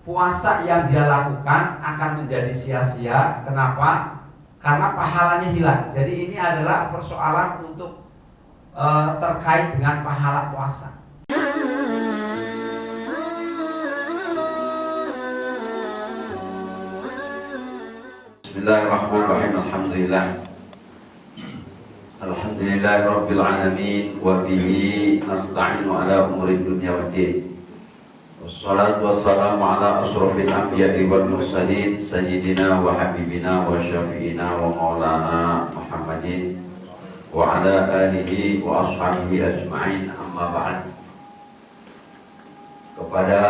puasa yang dia lakukan akan menjadi sia-sia. Kenapa? Karena pahalanya hilang. Jadi ini adalah persoalan untuk terkait dengan pahala puasa. Bismillahirrahmanirrahim. Alhamdulillahirabbil alamin wa bihi nasta'inu ala umuri dunya waddin. Wassalatu wassalamu ala asrofil anbiya'i wal mursalin sayyidina wa habibina wa syafi'ina wa maulana Muhammadin wa ala alihi wa ashabihi ajma'in, amma ba'd. Kepada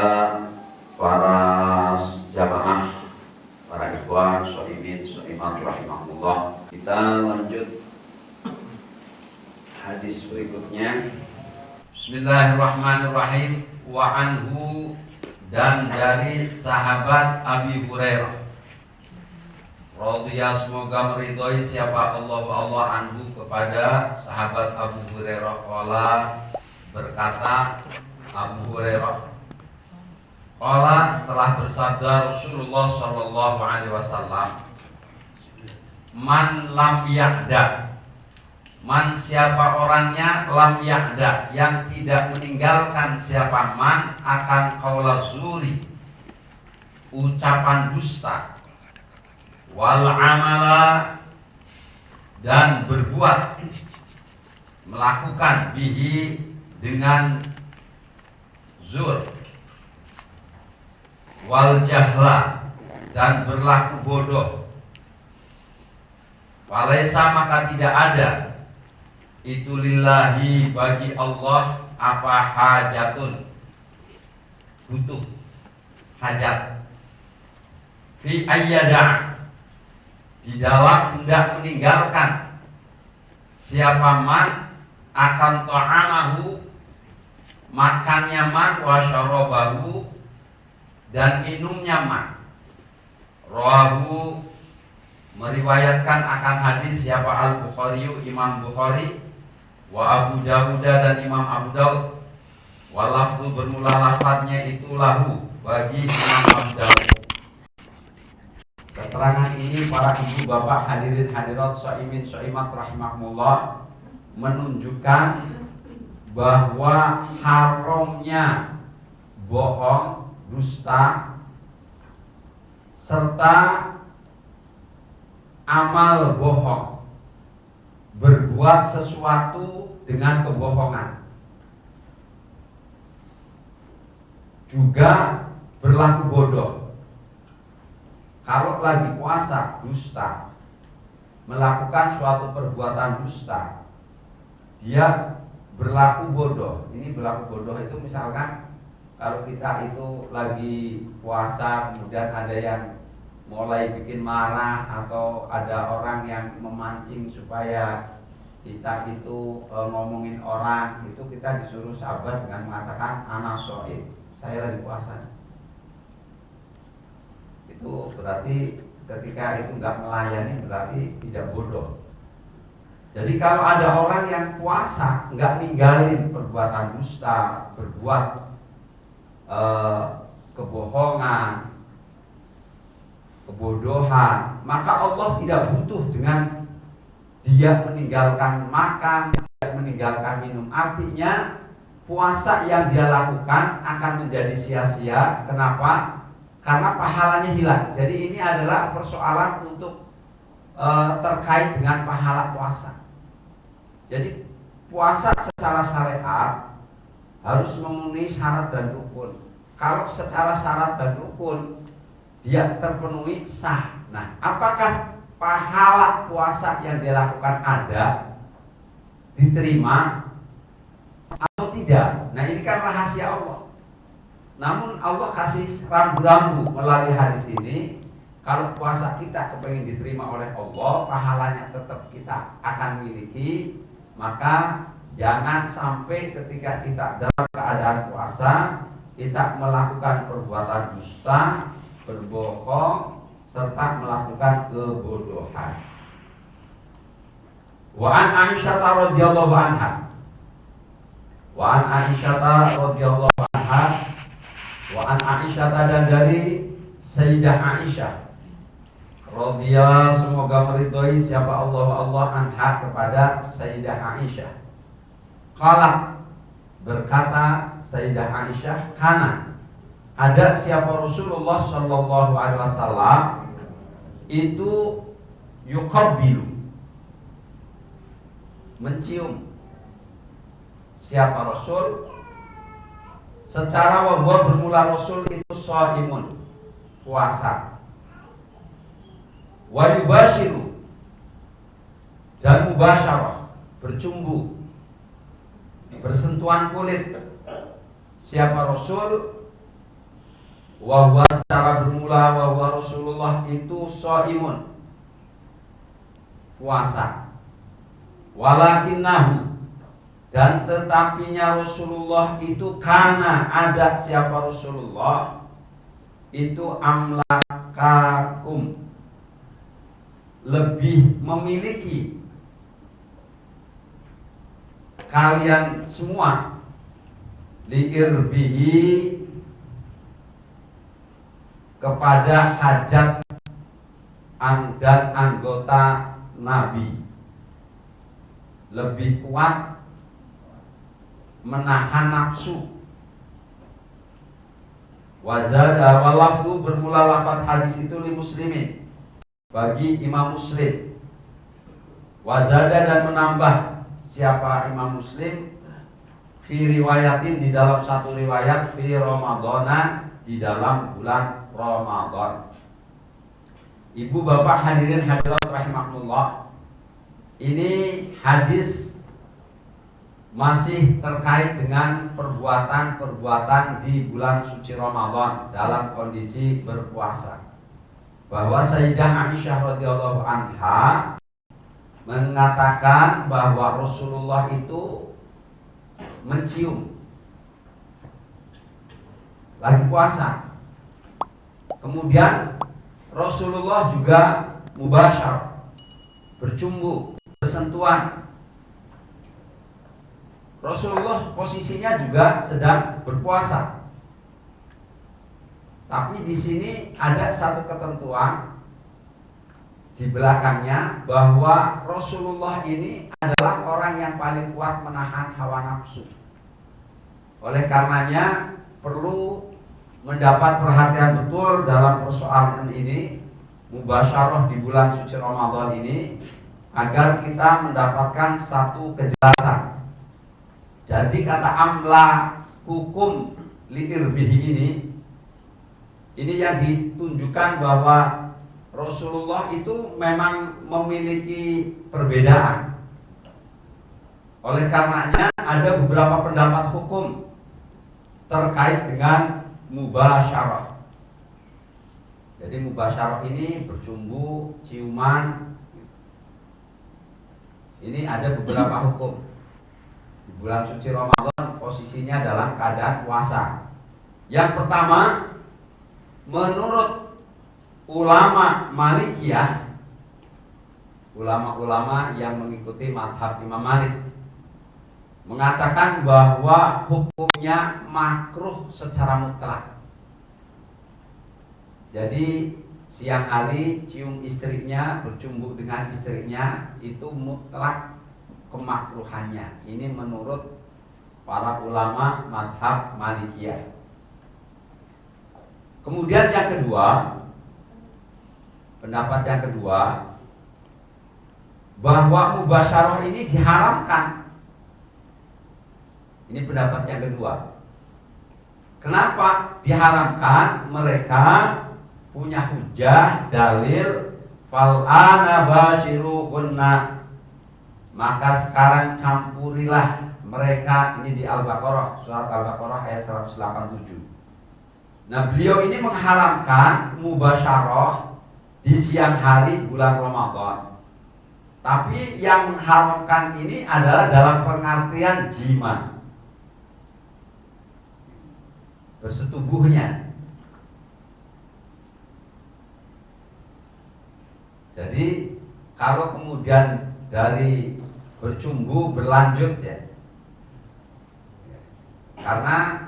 para jamaah, para ikhwan, shoimin, shoimat rahimahullah, kita lanjut hadis berikutnya. Bismillahirrahmanirrahim. Wa anhu, dan dari sahabat Abi Hurairah radhiyallahu, semoga meridhoi siapa Allah anhu, kepada sahabat Abu Hurairah, qala, berkata Abu Hurairah, qala, telah bersabda Rasulullah sallallahu alaihi wasallam, man lam ya'da, man siapa orangnya, lam ya'da yang tidak meninggalkan, siapa man akan qaula zuri, ucapan dusta, wal amala, dan berbuat, melakukan, bihi, dengan zur, wal jahla, dan berlaku bodoh, walaisa, maka tidak ada, itu lillahi, bagi Allah, apa hajatun, butuh, hajat, fi ayyada, di dalam hendak meninggalkan, siapa man akan ta'amahu, makannya man, wa syarabahu, dan minumnya man. Rawahu, meriwayatkan akan hadis siapa Al-Bukhari, Imam Bukhari, wa Abu Dawud, dan Imam Abu Dawud, wa lafzu, bermula lafadznya itu lahu, bagi Imam Abu Dawud. Keterangan ini para ibu bapak hadirin hadirat shaimin shaimat rahimahumullah menunjukkan bahwa haramnya bohong, dusta, serta amal bohong, berbuat sesuatu dengan kebohongan, juga berlaku bodoh. Kalau lagi puasa dusta, melakukan suatu perbuatan dusta, dia berlaku bodoh. Ini berlaku bodoh itu misalkan kalau kita itu lagi puasa, kemudian ada yang mulai bikin marah, atau ada orang yang memancing supaya kita itu ngomongin orang, itu kita disuruh sabar dengan mengatakan ana shaim, saya lagi puasa. Itu berarti ketika itu nggak melayani, berarti tidak bodoh. Jadi kalau ada orang yang puasa nggak ninggalin perbuatan dusta, berbuat kebohongan, kebodohan, maka Allah tidak butuh dengan dia meninggalkan makan, tidak meninggalkan minum. Artinya puasa yang dia lakukan akan menjadi sia-sia. Kenapa? Karena pahalanya hilang. Jadi ini adalah persoalan untuk terkait dengan pahala puasa. Jadi puasa secara syariat harus memenuhi syarat dan rukun. Kalau secara syarat dan rukun dia terpenuhi, sah. Nah, apakah pahala puasa yang dia lakukan ada, diterima atau tidak? Nah, ini kan rahasia Allah. Namun Allah kasih rambu-rambu melalui hadis ini. Kalau puasa kita kepengen diterima oleh Allah, pahalanya tetap kita akan miliki. Maka jangan sampai ketika kita dalam keadaan puasa, kita melakukan perbuatan dusta, berbohong, serta melakukan kebodohan. Wa an Aisyah radhiyallahu anha, wa an Aisyah radhiyallahu anha, Wa an Aisyah, dan dari Sayyidah Aisyah radhiyallahu, semoga meridhoi siapa Allah anha, kepada Sayyidah Aisyah. Qalat, berkata Sayyidah Aisyah, kana, ada siapa Rasulullah sallallahu alaihi wasallam itu yuqabbilu, mencium. Siapa Rasul secara wabwa bermula Rasul itu shaimun, puasa. Wa yubashiru, dan mubasyarah, bercumbu, bersentuhan kulit. Siapa Rasul wabwa secara bermula wabwa Rasulullah itu shaimun, puasa. Walakinnahu, dan tetapinya Rasulullah itu, karena ada siapa Rasulullah itu, amlakakum, lebih memiliki kalian semua, liirbihi, kepada hajat dan anggota Nabi, lebih kuat menahan nafsu. Wazada, walafdu, bermula lafaz hadis itu li muslimin, bagi Imam Muslim. Wazada, dan menambah siapa Imam Muslim, fi riwayatin, di dalam satu riwayat, fi Ramadana, di dalam bulan Ramadan. Ibu bapak hadirin hadirat rahimakumullah, ini hadis masih terkait dengan perbuatan-perbuatan di bulan suci Ramadan dalam kondisi berpuasa. Bahwa Sayyidah Aisyah radhiyallahu anha mengatakan bahwa Rasulullah itu mencium lagi puasa. Kemudian Rasulullah juga mubasyar, bercumbu, bersentuhan. Rasulullah posisinya juga sedang berpuasa. Tapi di sini ada satu ketentuan di belakangnya, bahwa Rasulullah ini adalah orang yang paling kuat menahan hawa nafsu. Oleh karenanya perlu mendapat perhatian betul dalam persoalan ini, mubasyarah di bulan suci Ramadan ini, agar kita mendapatkan satu kejelasan. Jadi kata amla hukum liirbihi ini yang ditunjukkan bahwa Rasulullah itu memang memiliki perbedaan. Oleh karenanya ada beberapa pendapat hukum terkait dengan mubasyarah. Jadi mubasyarah ini bercumbu, ciuman, ini ada beberapa hukum. Di bulan suci Ramadan posisinya dalam keadaan puasa. Yang pertama, menurut ulama Malikiyah, ulama-ulama yang mengikuti mazhab Imam Malik, mengatakan bahwa hukumnya makruh secara mutlak. Jadi siang hari cium istrinya, bercumbu dengan istrinya, itu mutlak kemakruhannya. Ini menurut para ulama mazhab Malikiyah. Kemudian yang kedua, pendapat yang kedua, bahwa mubasyarah ini diharamkan. Ini pendapat yang kedua. Kenapa diharamkan? Mereka punya hujah, dalil, fal'ana basyiruhunna, maka sekarang campurilah mereka. Ini di Al-Baqarah, surat Al-Baqarah ayat 187. Nah, beliau ini mengharamkan mubasyarah di siang hari bulan Ramadan. Tapi yang mengharamkan ini adalah dalam pengertian jima, bersetubuhnya. Jadi kalau kemudian dari bercumbu berlanjut ya, karena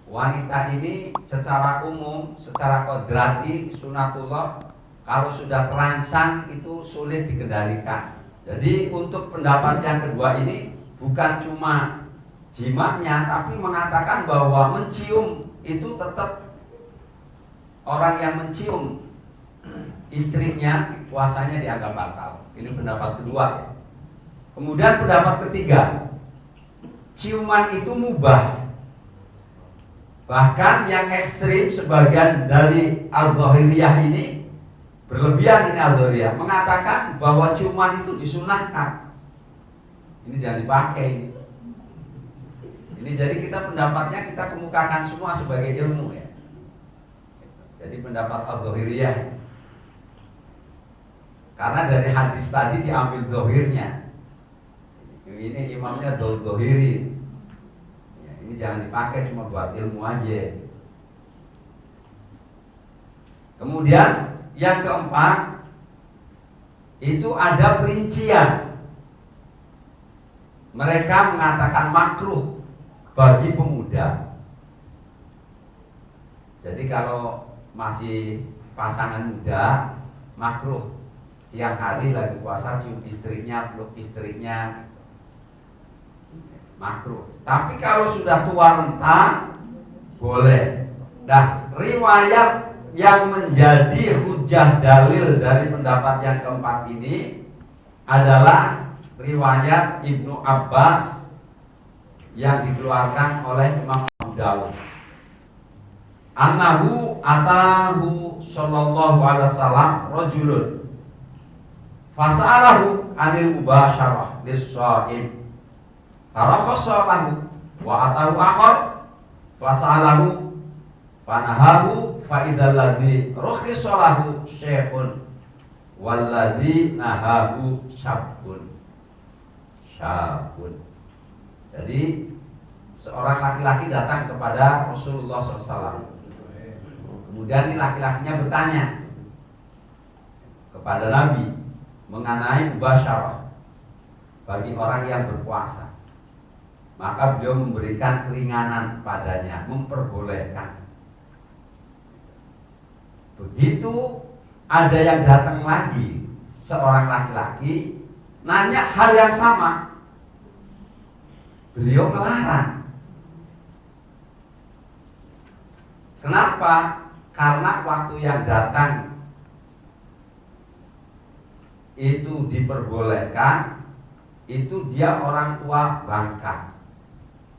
wanita ini secara umum, secara kodrati, sunatullah, kalau sudah terangsang itu sulit dikendalikan. Jadi untuk pendapat yang kedua ini bukan cuma jimatnya, tapi mengatakan bahwa mencium itu tetap orang yang mencium istrinya puasanya dianggap batal. Ini pendapat kedua. Kemudian pendapat ketiga, ciuman itu mubah. Bahkan yang ekstrim sebagian dari al-Zahiriyah ini, berlebihan ini al-Zahiriyah, mengatakan bahwa ciuman itu disunahkan. Ini jangan dipakai ini. Ini jadi kita pendapatnya kita kemukakan semua sebagai ilmu ya. Jadi pendapat al-Zahiriyah. Karena dari hadis tadi diambil zahirnya. Ini imamnya Zahiri. Ya, ini jangan dipakai cuma buat ilmu aja. Kemudian yang keempat itu ada perincian. Mereka mengatakan makruh bagi pemuda. Jadi kalau masih pasangan muda makruh. Siang hari lagi puasa cium istrinya, peluk istrinya, makruh. Tapi kalau sudah tua renta boleh. Nah, riwayat yang menjadi hujah dalil dari pendapat yang keempat ini adalah riwayat Ibnu Abbas yang dikeluarkan oleh Imam Abu Dawud. Annahu atahu sallallahu alaihi wasallam rajulun fas'alahu anil mubasyarah lis-shaim farakhasa lahu wa atahu akhar fas'alahu fanahahu fa idzal ladzi rukhisa lahu syekhun wal ladzi nahahu syabun. Jadi seorang laki-laki datang kepada Rasulullah SAW. Kemudian ini laki-lakinya bertanya kepada Nabi mengenai mubasyarah bagi orang yang berpuasa. Maka beliau memberikan keringanan padanya, memperbolehkan. Begitu ada yang datang lagi, seorang laki-laki nanya hal yang sama, beliau melarang. Kenapa? Karena waktu yang datang itu diperbolehkan, itu dia orang tua bangka,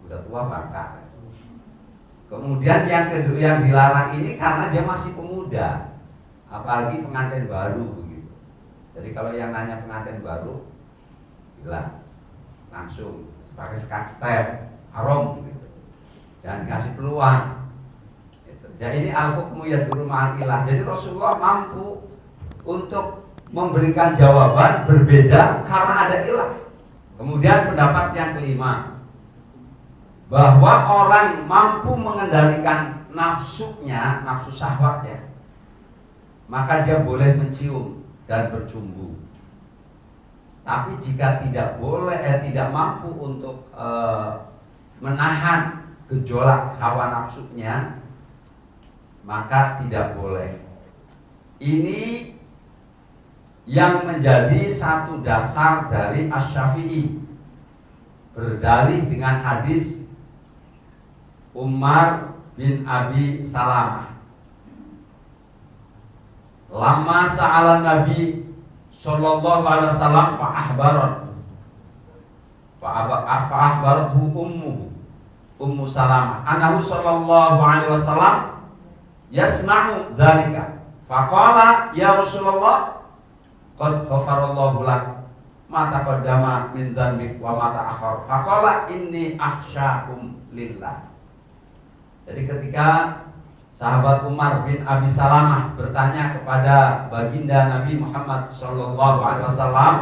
udah tua bangka. Kemudian yang kedua yang dilarang ini karena dia masih pemuda, apalagi pengantin baru begitu. Jadi kalau yang nanya pengantin baru, bilang langsung pakai step haram gitu. Jangan kasih peluang. Gitu. Jadi ini al-hukmu yadurru ma'al ilah. Jadi Rasulullah mampu untuk memberikan jawaban berbeda karena ada ilah. Kemudian pendapat yang kelima, bahwa orang mampu mengendalikan nafsunya, nafsu syahwatnya, maka dia boleh mencium dan bercumbu. Tapi jika tidak boleh, tidak mampu untuk menahan gejolak hawa nafsunya, maka tidak boleh. Ini yang menjadi satu dasar dari Asy-Syafi'i, berdalih dengan hadis Umar bin Abi Salamah. Lama sa'ala Nabi sallallahu alaihi wasallam fa'ahbarathu ummu Salamah annahu sallallahu alaihi wasallam yasma'u dzalika faqala ya Rasulullah qad ghafarallahu lak ma taqaddama min dzanbik wa ma ta'akhkhar faqala inni akhsyakum lillah. Jadi ketika sahabat Umar bin Abi Salamah bertanya kepada baginda Nabi Muhammad sallallahu alaihi wasallam,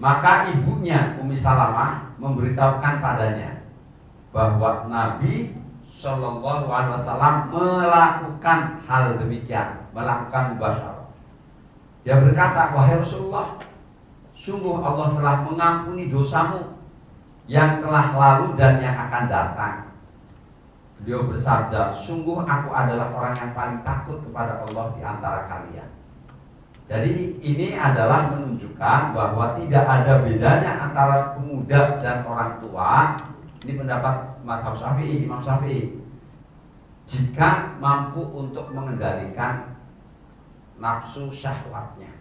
maka ibunya Ummi Salamah memberitahukan padanya bahwa Nabi sallallahu alaihi wasallam melakukan hal demikian, melakukan mubasyarah. Dia berkata, wahai Rasulullah, sungguh Allah telah mengampuni dosamu yang telah lalu dan yang akan datang. Beliau bersabda, sungguh aku adalah orang yang paling takut kepada Allah di antara kalian. Jadi ini adalah menunjukkan bahwa tidak ada bedanya antara pemuda dan orang tua. Ini pendapat mazhab Syafi'i, Imam Syafi'i. Jika mampu untuk mengendalikan nafsu syahwatnya.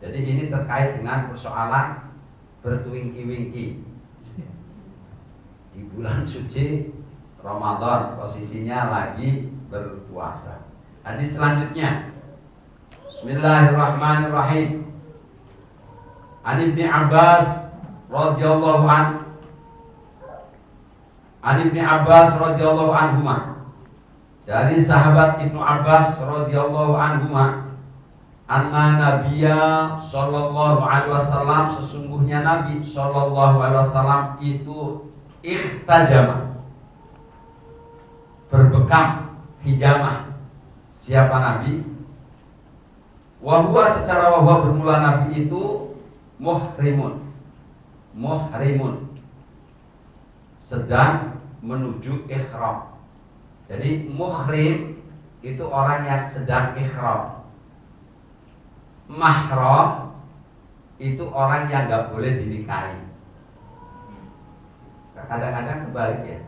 Jadi ini terkait dengan persoalan bertuingki-wingki di bulan suci Ramadan, posisinya lagi berpuasa. Hadis selanjutnya, Bismillahirrahmanirrahim. An Ibnu Abbas radhiyallahu anhuma. Dari sahabat Ibnu Abbas radhiyallahu anhuma, anna Nabiyya sallallahu alaihi wasallam, sesungguhnya Nabi sallallahu alaihi wasallam itu ihtajama, berbekam, hijamah. Siapa Nabi? Wahwa, secara wahwa bermula Nabi itu muhrimun, sedang menuju ihram. Jadi muhrim itu orang yang sedang ihram. Mahram itu orang yang nggak boleh dinikahi. Kadang-kadang kebalik ya.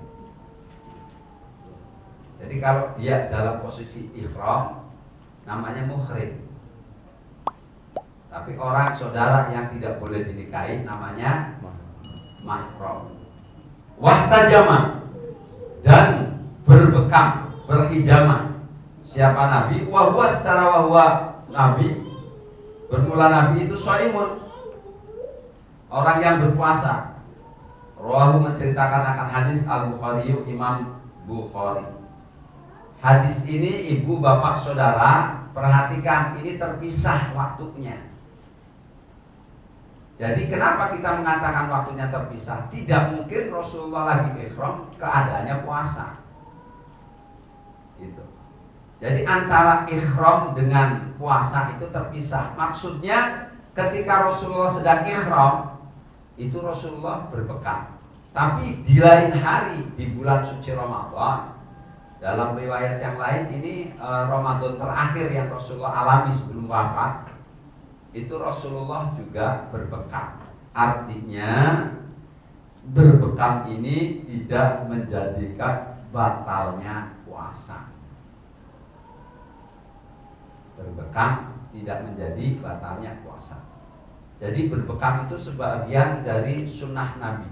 Jadi kalau dia dalam posisi ihram namanya muhrim. Tapi orang saudara yang tidak boleh dinikahi namanya mahram. Wahtajama, dan berbekam, berhijamah. Siapa Nabi? Wahwa, secara wahwa Nabi, bermula Nabi itu shaimun, orang yang berpuasa. Rawahu, menceritakan akan hadis Al-Bukhari, Imam Bukhari. Hadis ini ibu bapak saudara perhatikan, ini terpisah waktunya. Jadi kenapa kita mengatakan waktunya terpisah? Tidak mungkin Rasulullah lagi ihram keadaannya puasa. Gitu. Jadi antara ihram dengan puasa itu terpisah. Maksudnya ketika Rasulullah sedang ihram itu Rasulullah berbekam. Tapi di lain hari di bulan suci Ramadan, dalam riwayat yang lain ini Ramadan terakhir yang Rasulullah alami sebelum wafat, itu Rasulullah juga berbekam. Artinya berbekam ini tidak menjadikan batalnya puasa. Berbekam tidak menjadi batalnya puasa. Jadi berbekam itu sebagian dari sunnah Nabi.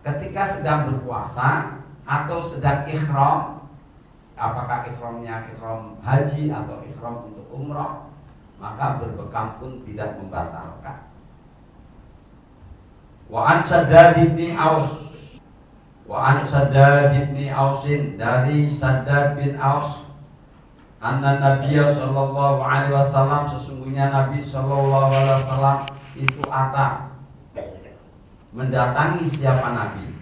Ketika sedang berpuasa atau sedang ihram, apakah ihramnya ihram haji atau ihram untuk umrah, maka berbekam pun tidak membatalkan. Wa an Shaddad bin Aus, dari Shaddad bin Aus, anna Nabiyya sallallahu alaihi wasallam, sesungguhnya Nabi sallallahu alaihi wasallam itu mendatangi siapa Nabi?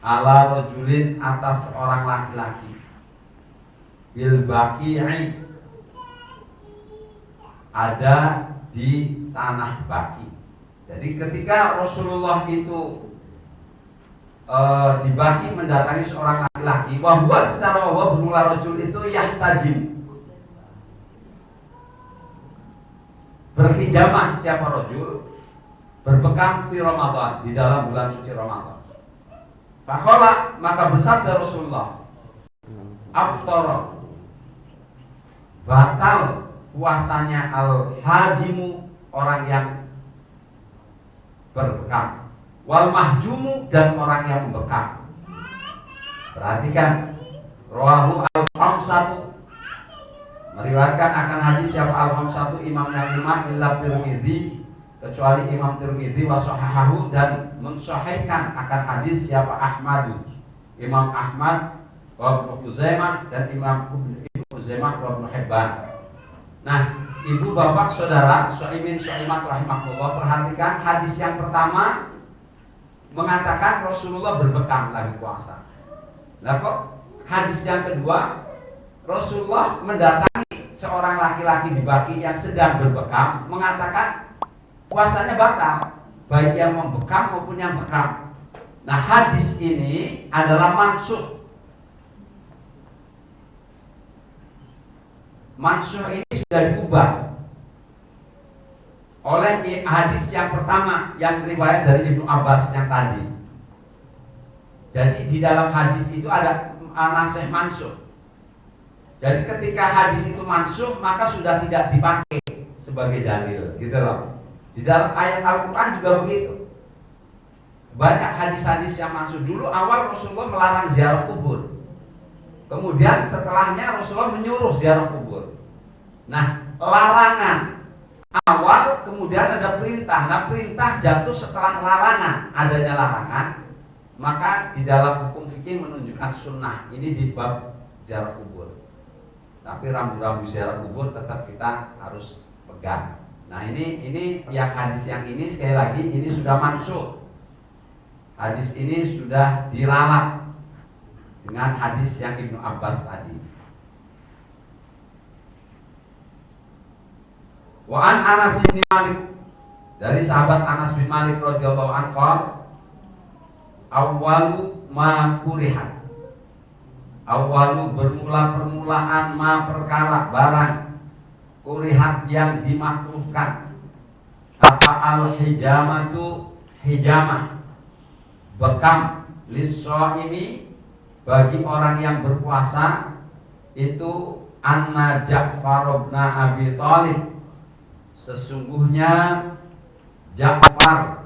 Ala rajulin, atas seorang laki-laki, bil baqi'i, ada di tanah Baqi. Jadi ketika Rasulullah itu di Baqi mendatangi seorang laki-laki, wahwa, secara wahwa bermula rajul itu yahtajim, berhijamah. Siapa rajul? Berbekam fi Ramadan, di dalam bulan suci Ramadan. Faqala, maka bersabda Rasulullah, aftara, batal puasanya al-hajimu, orang yang berbekam, wal mahjumu, dan orang yang membekam. Perhatikan, rawahu al-khamsatu, meriwayatkan akan hadis siapa al-khamsatu, imam yang lima, illa Tirmidzi, kecuali Imam Tirmidzi, wa sahahahu, dan mensahihkan akan hadis siapa Ahmadu, Imam Ahmad, wa Ibnu Huzaimah, dan Imam Ibnu Huzaimah, wa Ibnu Hibban. Nah, ibu bapak saudara, Syaimin Syaimat rahimahullah, perhatikan hadis yang pertama mengatakan Rasulullah berbekam lagi puasa. Nah, kok hadis yang kedua Rasulullah mendatangi seorang laki-laki di Baqi yang sedang berbekam, mengatakan puasanya batal, baik yang membekam maupun yang bekam. Nah, hadis ini adalah mansukh, mansuh ini sudah diubah oleh hadis yang pertama yang riwayat dari Ibnu Abbas yang tadi. Jadi di dalam hadis itu ada nasikh mansuh. Jadi ketika hadis itu mansuh maka sudah tidak dipakai sebagai dalil, gitu loh. Di dalam ayat Al-Quran juga begitu. Banyak hadis-hadis yang mansuh. Dulu awal Rasulullah melarang ziarah kubur. Kemudian setelahnya Rasulullah menyuruh ziarah kubur. Nah, larangan awal kemudian ada perintah. Nah, perintah jatuh setelah larangan. Adanya larangan, maka di dalam hukum fikih menunjukkan sunnah. Ini di bab ziarah kubur. Tapi rambu-rambu ziarah kubur tetap kita harus pegang. Nah, ini yang hadis yang ini sekali lagi ini sudah mansuh. Hadis ini sudah diralat dengan hadis yang Ibnu Abbas tadi. Wa an Anas bin Malik, dari sahabat Anas bin Malik radhiyallahu anhu, awwalu ma kurihat. Awalu permulaan ma perkara barang kurihat yang dimakruhkan. Apa al-hijamatu hijamah, bekam lis-shaimi bagi orang yang berpuasa itu anna Ja'far bin Abi Thalib, sesungguhnya Ja'far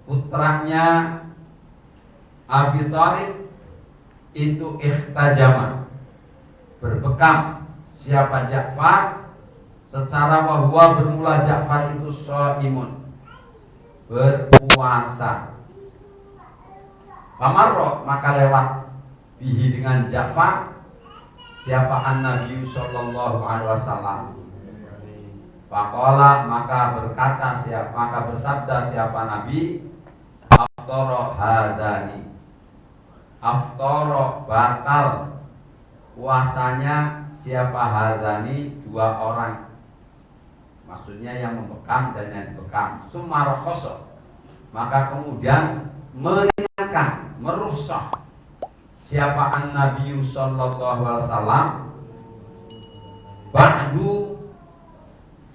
putranya Abi Thalib itu ikhtajama, berbekam. Siapa Ja'far? Secara wahwa bermula Ja'far itu shaimun, berpuasa. Famarro, maka lewat bihi dengan Ja'far siapa an-Nabi sallallahu alaihi wasallam. Faqala, maka berkata siapa, maka bersabda siapa Nabi, aftara hadani, aftara batal puasanya siapa hadani, dua orang. Maksudnya yang membekam dan yang dibekam. Sumarokhoso, maka kemudian meringankan, merukhsah siapa an-Nabi sallallahu alaihi wasallam ba'du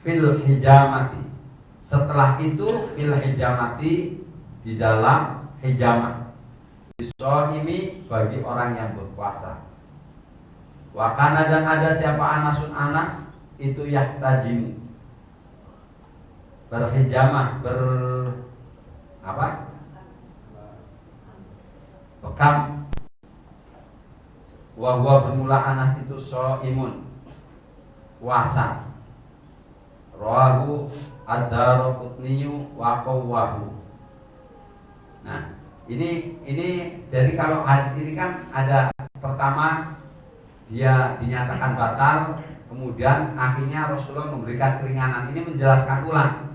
fil hijamati, setelah itu fil hijamati, di dalam hijamah, ini bagi orang yang berpuasa. Wakana, dan ada siapa Anasun Anas itu yahtajimu, berhijamah, bekam. Wahwa bermula Anas itu shaimun, puasa. Rawahu ad-Daraqutniyu wa qawwahu. Nah, ini jadi kalau hadis ini kan ada pertama dia dinyatakan batal, kemudian akhirnya Rasulullah memberikan keringanan. Ini menjelaskan ulang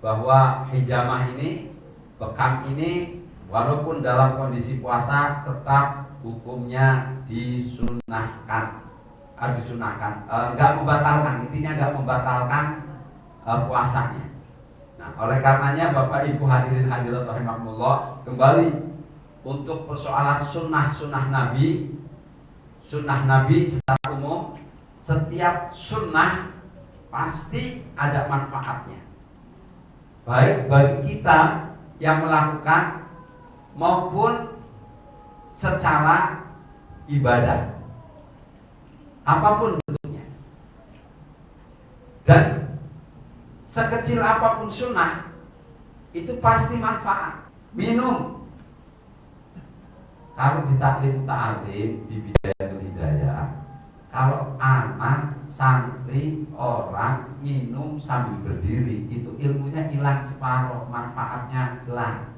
bahwa hijamah ini, bekam ini, walaupun dalam kondisi puasa tetap hukumnya disunahkan, enggak membatalkan, intinya enggak membatalkan puasanya. Nah, oleh karenanya Bapak Ibu hadirin hadirat rahimakumullah, kembali untuk persoalan sunnah Nabi secara umum, setiap sunnah pasti ada manfaatnya, baik bagi kita yang melakukan maupun secara ibadah, apapun bentuknya. Dan sekecil apapun sunnah itu pasti manfaat. Minum, kalau di taklim ta'alim, di bidayatul hidayah, kalau anak, santri, orang minum sambil berdiri, itu ilmunya hilang separuh, manfaatnya hilang.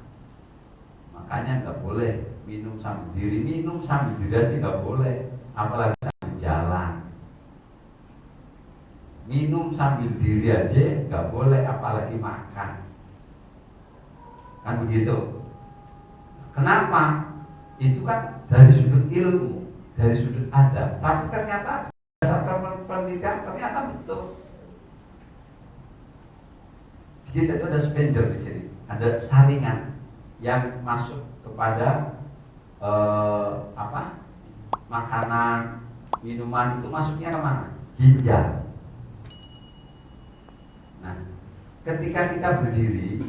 Makanya nggak boleh minum sambil diri. Minum sambil diri aja nggak boleh, apalagi sambil jalan. Minum sambil diri aja nggak boleh, apalagi makan. Kan begitu. Kenapa? Itu kan dari sudut ilmu, dari sudut adab. Tapi ternyata berdasarkan penelitian ternyata betul. Kita itu ada spenger di sini, ada saringan yang masuk kepada makanan, minuman itu masuknya kemana? ginjal. Nah, ketika kita berdiri,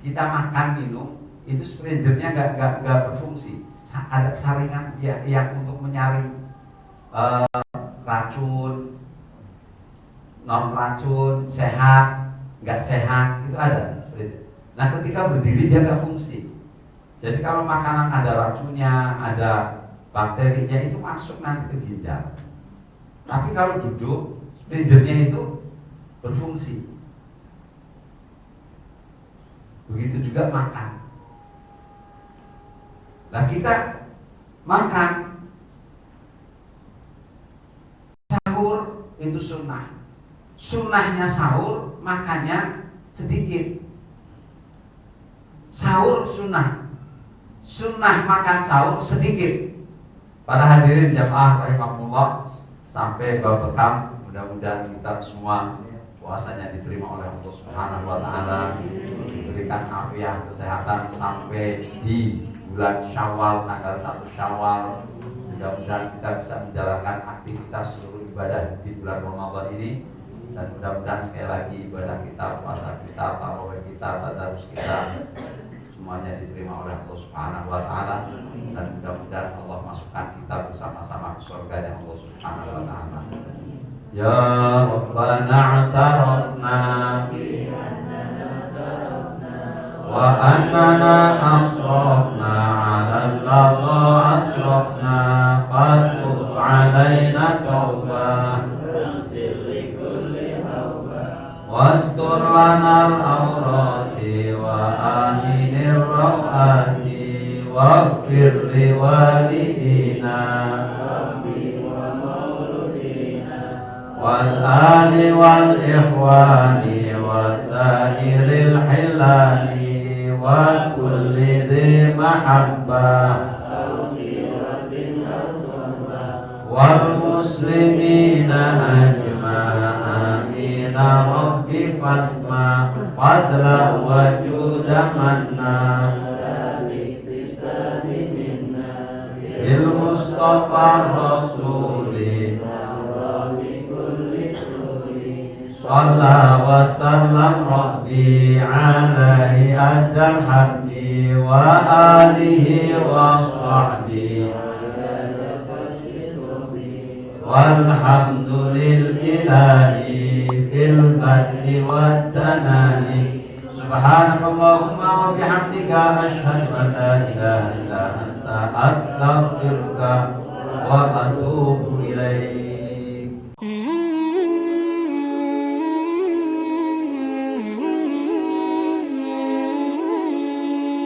kita makan minum, itu springernya nggak berfungsi. Ada saringan yang untuk menyaring racun, non racun, sehat, nggak sehat, itu ada springer. Nah, ketika berdiri dia nggak fungsi. Jadi kalau makanan ada racunnya, ada bakterinya, itu masuk nanti ke ginjal. Tapi kalau duduk, springernya itu berfungsi. Begitu juga makan. Nah, kita makan, sahur itu sunnah. Sunnahnya sahur, makannya sedikit. Sahur sunnah, sunnah makan sahur sedikit. Para hadirin jamaah rahimahullah, sampai berkam, mudah-mudahan kita semua puasanya diterima oleh Allah Subhanahu wa taala, diberikan afiat kesehatan sampai di bulan Syawal, tanggal 1 Syawal. Mudah-mudahan kita bisa menjalankan aktivitas seluruh ibadah di bulan Ramadan ini, dan mudah-mudahan sekali lagi ibadah kita, puasa kita, tarawih kita, tadarus kita semuanya diterima oleh Allah Subhanahu wa taala, dan mudah-mudahan Allah masukkan kita bersama-sama ke surga Allah Subhanahu wa taala. Ya Rabbana a'tarafna wa annana asrafna 'ala al-lagha asrafna fatub 'alaina tawbah wastur lana al-awrati wa aminir rawati waghfir li walidina wal ali wal ikhwani wa sairil hilali wa kulli dhi mahabbah wal muslimina ajma'in rabbi fasma fadla wa judamanna bil mustafa rasuli sallallahu wa sallam rabbi alaihi adal habbi wa alihi wa sahbihi walhamdulillahi fil badri wat tanani subhanakallahumma wa bihamdika asyhadu an la ilaha illa anta astaghfiruka wa atubu ilaik.